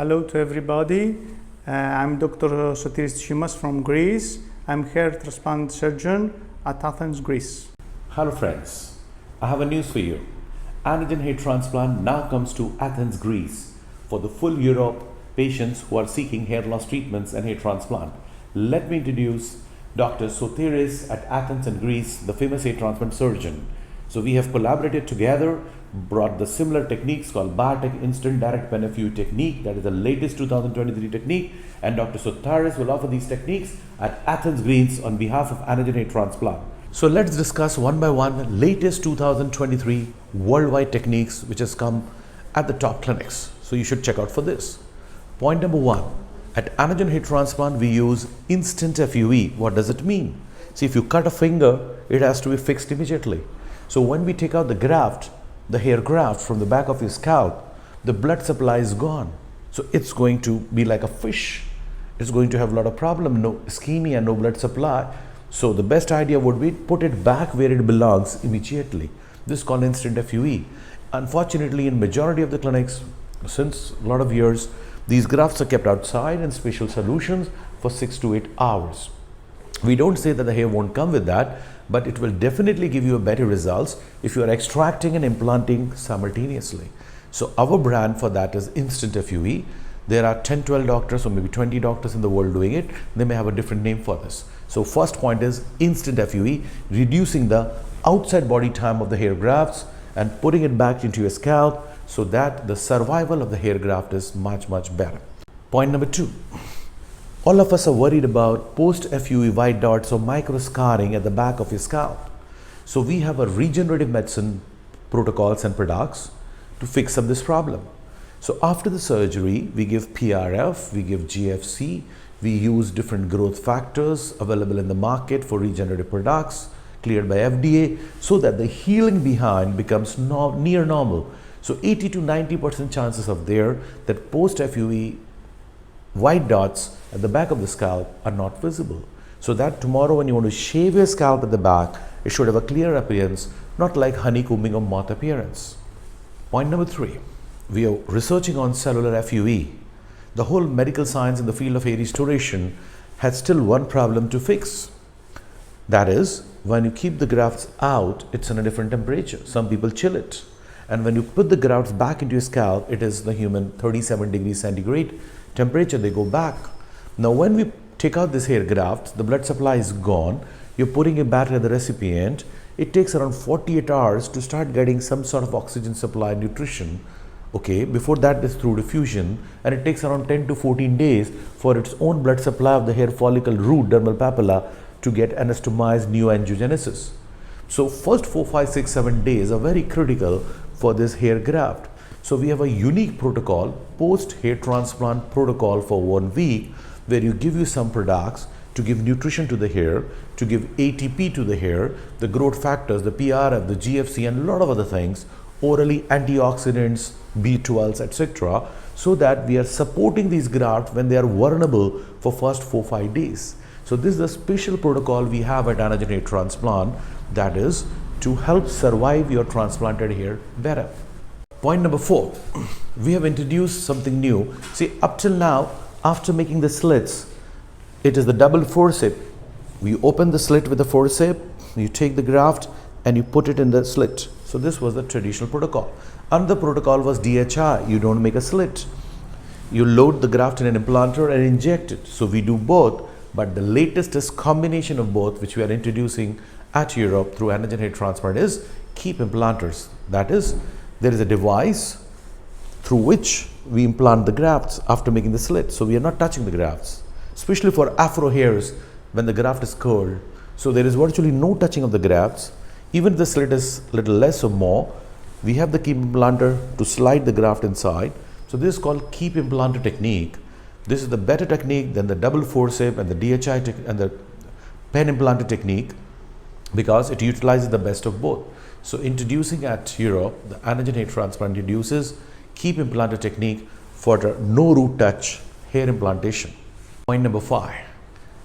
Hello to everybody. I'm Dr. Sotiris Shimas from Greece. I'm hair transplant surgeon at Athens, Greece. Hello friends, I have a news for you. Anagen hair transplant now comes to Athens, Greece for the full Europe patients who are seeking hair loss treatments and hair transplant. Let me introduce Dr. Sotiris at Athens in Greece, the famous hair transplant surgeon. So we have collaborated together, brought the similar techniques called Biotech Instant Direct Pen technique, that is the latest 2023 technique, and Dr. Sotiris will offer these techniques at Athens, Greece on behalf of Anagen hair transplant. So let's discuss one by one latest 2023 worldwide techniques which has come at the top clinics. So you should check out for this. Point number one, at Anagen hair transplant we use instant FUE. What does it mean? See, if you cut a finger, it has to be fixed immediately. So when we take out the graft, the hair graft from the back of your scalp, the blood supply is gone. So it's going to be like a fish. It's going to have a lot of problem, no ischemia, no blood supply. So the best idea would be put it back where it belongs immediately. This is called instant FUE. Unfortunately, in majority of the clinics, since a lot of years, these grafts are kept outside in special solutions for 6 to 8 hours. We don't say that the hair won't come with that, but it will definitely give you a better results if you are extracting and implanting simultaneously. So our brand for that is Instant FUE. There are 10-12 doctors or maybe 20 doctors in the world doing it. They may have a different name for this. So first point is Instant FUE, reducing the outside body time of the hair grafts and putting it back into your scalp so that the survival of the hair graft is much better. Point number two. All of us are worried about post-FUE white dots or micro scarring at the back of your scalp. So we have a regenerative medicine protocols and products to fix up this problem. So after the surgery, we give PRF, we give GFC, we use different growth factors available in the market for regenerative products cleared by FDA so that the healing behind becomes near normal. So 80 to 90% chances of there that post-FUE white dots at the back of the scalp are not visible. So that tomorrow when you want to shave your scalp at the back, it should have a clear appearance, not like honeycombing or moth appearance. Point number three, we are researching on cellular FUE. The whole medical science in the field of hair restoration has still one problem to fix. That is, when you keep the grafts out, it's in a different temperature. Some people chill it. And when you put the grafts back into your scalp, it is the human 37 degrees centigrade temperature, they go back. Now when we take out this hair graft, the blood supply is gone, you're putting it back at the recipient, it takes around 48 hours to start getting some sort of oxygen supply, nutrition. Okay, before that is through diffusion, and it takes around 10 to 14 days for its own blood supply of the hair follicle root, dermal papilla, to get anastomized neoangiogenesis. So first 4, 5, 6, 7 days are very critical for this hair graft. So we have a unique protocol, post hair transplant protocol for 1 week, where you give you some products to give nutrition to the hair, to give ATP to the hair, the growth factors, the PRF, the GFC, and a lot of other things, orally antioxidants, B12s, etc., so that we are supporting these grafts when they are vulnerable for first 4, 5 days. So this is a special protocol we have at Anagen hair transplant, that is to help survive your transplanted hair better. Point number 4, we have introduced something new. See, up till now, after making the slits, it is the double forceps. We open the slit with the forceps, you take the graft and you put it in the slit. So this was the traditional protocol. Another protocol was DHI, you don't make a slit. You load the graft in an implanter and inject it. So we do both, but the latest is combination of both, which we are introducing at Europe through Anagen hair transplant, is keep implanters. That is, there is a device through which we implant the grafts after making the slit. So we are not touching the grafts, especially for afro hairs when the graft is curled. So there is virtually no touching of the grafts. Even if the slit is a little less or more, we have the keep implanter to slide the graft inside. So this is called keep implanter technique. This is the better technique than the double forceps and the DHI and the pen implanter technique, because it utilizes the best of both. So introducing at Europe, the Anagen hair transplant introduces keep implanter technique for the no root touch hair implantation. Point number 5,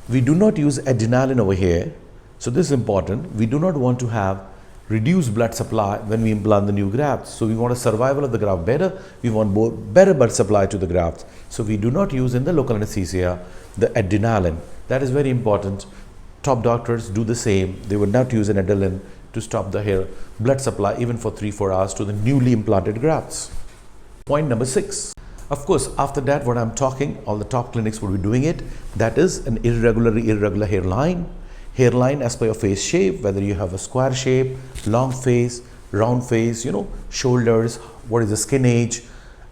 we do not use adrenaline over here. So this is important. We do not want to have reduce blood supply when we implant the new grafts. So we want a survival of the graft better. We want better blood supply to the grafts. So we do not use in the local anesthesia the adrenaline. That is very important. Top doctors do the same. They would not use an adrenaline to stop the hair blood supply even for 3-4 hours to the newly implanted grafts. Point number 6. Of course, after that, what I'm talking, all the top clinics will be doing it. That is an irregular hairline. Hairline as per your face shape, whether you have a square shape, long face, round face, shoulders, what is the skin age,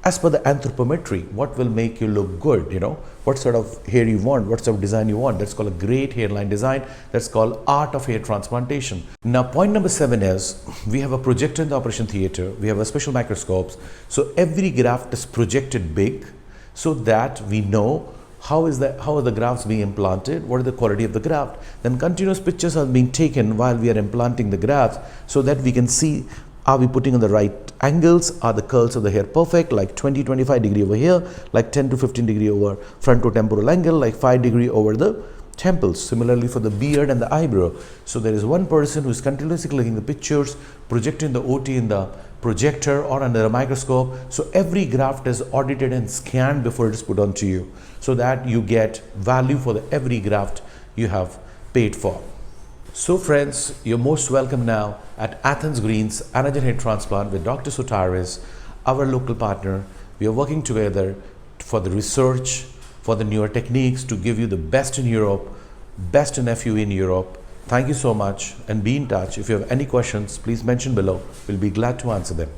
as per the anthropometry, what will make you look good, what sort of hair you want, what sort of design you want. That's called a great hairline design. That's called art of hair transplantation. Now, point number 7 is we have a projector in the operation theater. We have a special microscopes. So every graft is projected big so that we know how are the grafts being implanted, what is the quality of the graft. Then continuous pictures are being taken while we are implanting the grafts so that we can see, are we putting on the right angles, are the curls of the hair perfect, like 20-25 degree over here, like 10 to 15 degree over frontotemporal angle, like 5 degree over the temples. Similarly for the beard and the eyebrow. So there is one person who is continuously clicking the pictures, projecting the OT in the projector or under a microscope. So every graft is audited and scanned before it is put onto you, so that you get value for every graft you have paid for. So friends, you're most welcome now at Athens Greens Anagen Hair Transplant with Dr. Sotiris, our local partner. We are working together for the research, for the newer techniques to give you the best in Europe, best in FUE in Europe. Thank you so much and be in touch. If you have any questions, please mention below. We'll be glad to answer them.